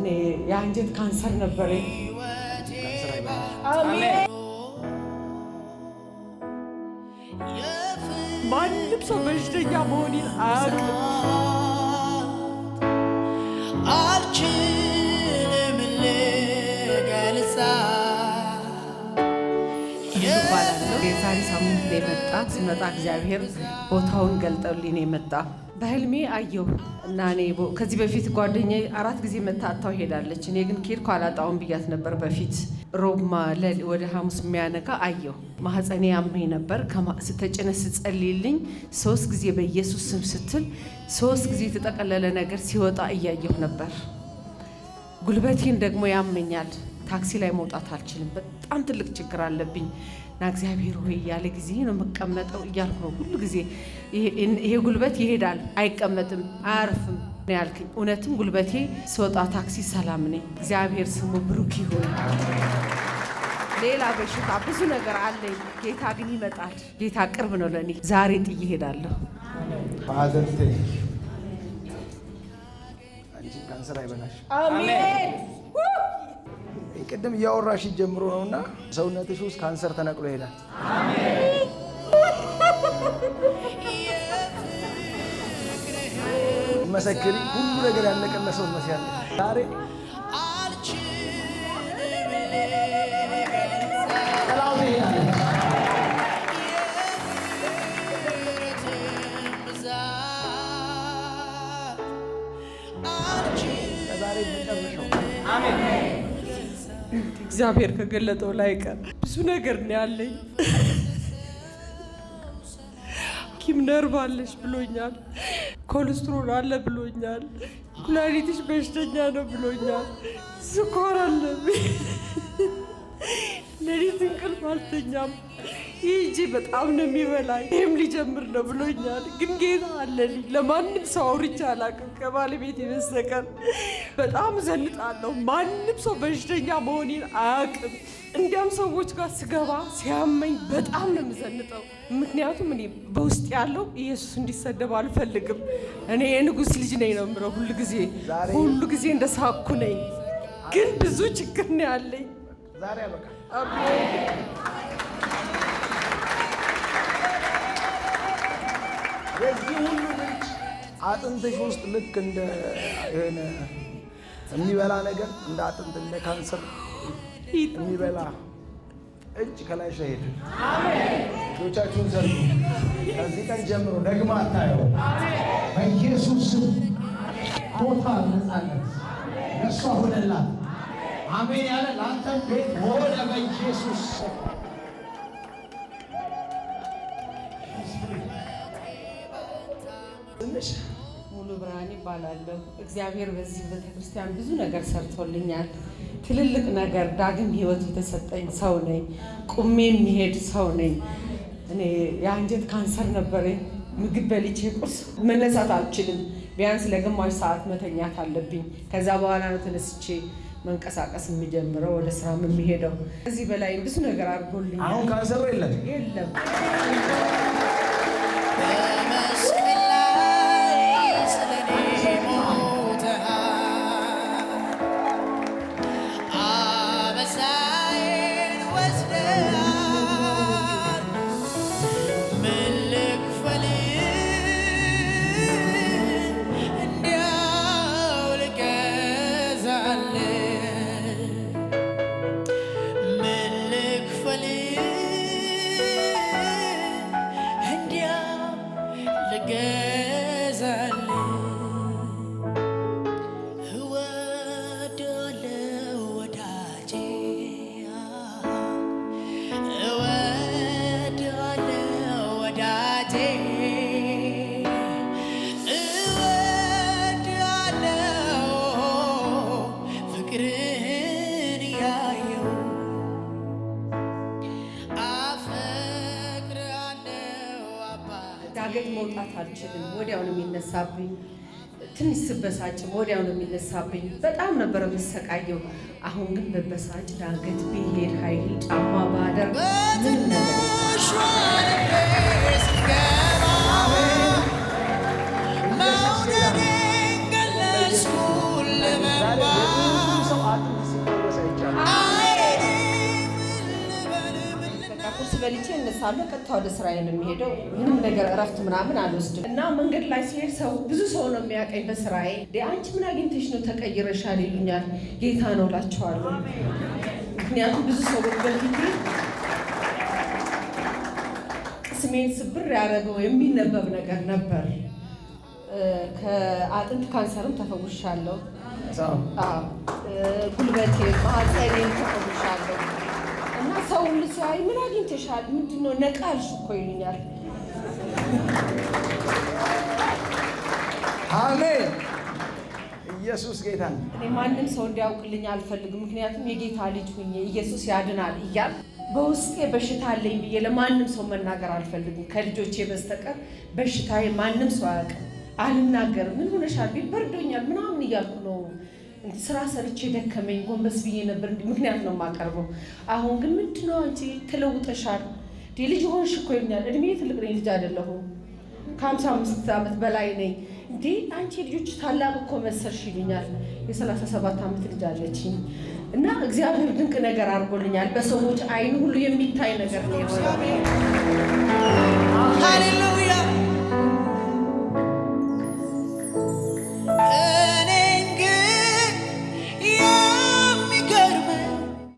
እኔ የአንጀት ካንሰር ነበረኝ። አሜን። ማንም ሰው በሽተኛ መሆኔን አያውቅም። አልችልም ልገልጻ ይባላለሁ። የዛሬ ሳምንት ላይ መጣ። ስመጣ እግዚአብሔር ቦታውን ገልጠልኝ ነው የመጣ። በህልሜ አየሁ እና እኔ ከዚህ በፊት ጓደኛዬ 4 ጊዜ መታጣው ሄዳለች። እኔ ግን ኬድኩ አላጣውም ብያት ነበር በፊት። ሮብማ ወደ ሐሙስ የሚያነካ አየሁ። ማህፀኔ ያመኝ ነበር። ስተጭነስ ስጸልይልኝ 3 ጊዜ በኢየሱስ ስም ስትል 3 ጊዜ የተጠቀለለ ነገር ሲወጣ እያየሁ ነበር። ጉልበቴን ደግሞ ያመኛል። ታክሲ ላይ መውጣት አልችልም። በጣም ትልቅ ችግር አለብኝ እና እግዚአብሔር ሆይ ያለ ጊዜ ነው መቀመጠው እያልኩ ነው ሁሉ ጊዜ። ይሄ ጉልበት ይሄዳል፣ አይቀመጥም፣ አያርፍም ነው ያልከኝ። እውነትም ጉልበቴ ስወጣ ታክሲ ሰላም ነኝ። እግዚአብሔር ስሙ ብሩክ ይሁን። ሌላ በሽታ ብዙ ነገር አለኝ። ጌታ ግን ይመጣል። ጌታ ቅርብ ነው ለኔ። ዛሬ ጥዬ እሄዳለሁ። አዘንቴ አንቺ ካንሰር አይበላሽ። አሜን። ቅድም እያወራሽ ጀምሮ ነውና ሰውነትሽ ውስጥ ካንሰር ተነቅሎ ይሄዳል። አሜን። መሰክሪ ሁሉ ነገር ያለቀለት ሰው መስያለሽ። ዛሬ እግዚአብሔር ከገለጠው ላይ ቀር ብዙ ነገር ነው ያለኝ። ሐኪም ነርቭ አለሽ ብሎኛል። ኮሌስትሮል አለ ብሎኛል። ኩላሊትሽ በሽተኛ ነው ብሎኛል። ስኳር አለብኝ። ሌሊት እንቅልፍ አልተኛም። ይህጂ በጣም ነው የሚበላኝ። ይህም ሊጀምር ነው ብሎኛል። ግን ጌታ አለልኝ። ለማንም ሰው አውርቼ አላውቅም ከባለቤቴ በስተቀር። በጣም ዘንጣለሁ። ማንም ሰው በሽተኛ መሆኔን አያውቅም። እንዲያም ሰዎች ጋር ስገባ ሲያመኝ በጣም ነው የምዘንጠው። ምክንያቱም እኔ በውስጥ ያለው ኢየሱስ እንዲሰደብ አልፈልግም። እኔ የንጉሥ ልጅ ነኝ ነው የምለው። ሁሉ ጊዜ እንደሳኩ ነኝ። ግን ብዙ ችግር ነው ያለኝ። ዛሬ አበቃ። የዚህ ሁሉ ምንጭ አጥንትሽ ውስጥ ልክ እንደ የሆነ የሚበላ ነገር እንደ አጥንት እንደ ካንሰር የሚበላ እጅ ከላይሽ ላይ ሄደ። ልጆቻችሁን ዘሩ። ከዚህ ቀን ጀምሮ ደግማ አታየው። በኢየሱስ ስም ቶታል ነፃነት ለእሷ ሆነላት። አሜን ያለ ለአንተም ቤት ሆነ በኢየሱስ ስም። ትንሽ ሙሉ ብርሃን ይባላለሁ። እግዚአብሔር በዚህ ቤተክርስቲያን ብዙ ነገር ሰርቶልኛል። ትልልቅ ነገር፣ ዳግም ህይወት የተሰጠኝ ሰው ነኝ። ቁሜ የሚሄድ ሰው ነኝ። እኔ የአንጀት ካንሰር ነበረኝ። ምግብ በልቼ ቁርስ መነሳት አልችልም። ቢያንስ ለግማሽ ሰዓት መተኛት አለብኝ። ከዛ በኋላ ነው ተነስቼ መንቀሳቀስ የሚጀምረው፣ ወደ ስራ የሚሄደው። ከዚህ በላይ ብዙ ነገር አድርጎልኛል። አሁን ካንሰሩ የለም። ዳገት መውጣት አልችልም። ወዲያው ነው የሚነሳብኝ። ትንሽ ስበሳጭ ወዲያው ነው የሚነሳብኝ። በጣም ነበር የምሰቃየው። አሁን ግን በበሳጭ ዳገት ቢሄድ ኃይል ጫማ ባደርግ ምንም ነገር መውደዴን ገለጽኩ ለመባል በልቼ እነሳለሁ። ቀጥታ ወደ ስራዬ ነው የሚሄደው። ምንም ነገር እረፍት ምናምን አልወስድም እና መንገድ ላይ ሲሄድ ብዙ ሰው ነው የሚያቀኝ በስራዬ። አንቺ ምን አግኝተሽ ነው ተቀይረሻል ይሉኛል። ጌታ ነው እላቸዋለሁ። ምክንያቱም ብዙ ሰው በፊቴ ቅስሜን ስብር ያደረገው የሚነበብ ነገር ነበር። ከአጥንት ካንሰርም ተፈውሻለሁ። ጉልበቴ፣ ማህፀኔን ተፈውሻለሁ እና ሰው ሁሉ ሲያይ ምን አግኝተሻል? ምንድነው ነቃልሽ እኮ ይሉኛል። አሜን። ኢየሱስ ጌታ ነው። እኔ ማንም ሰው እንዲያውቅልኝ አልፈልግም። ምክንያቱም የጌታ ልጅ ሁኜ ኢየሱስ ያድናል እያል በውስጤ በሽታ አለኝ ብዬ ለማንም ሰው መናገር አልፈልግም ከልጆቼ በስተቀር። በሽታዬ ማንም ሰው አያውቅም። አልናገርም። ምን ሆነሻል ቢል በርዶኛል ምናምን እያልኩ ነው። ስራ ሰርቼ ደከመኝ ጎንበስ ብዬ ነበር ምክንያት ነው የማቀርበው። አሁን ግን ምንድነው አንቺ ተለውጠሻል፣ ልጅ ሆንሽ እኮ ይሉኛል። እድሜ ትልቅ ነኝ፣ ልጅ አይደለሁም። ከ55 ዓመት በላይ ነኝ። አንቺ ልጆች ታላቅ እኮ መሰልሽ ይሉኛል። የ37 ዓመት ልጅ አለችኝ እና እግዚአብሔር ድንቅ ነገር አድርጎልኛል። በሰዎች አይን ሁሉ የሚታይ ነገር ነው የሆነው። ሃሌሉያ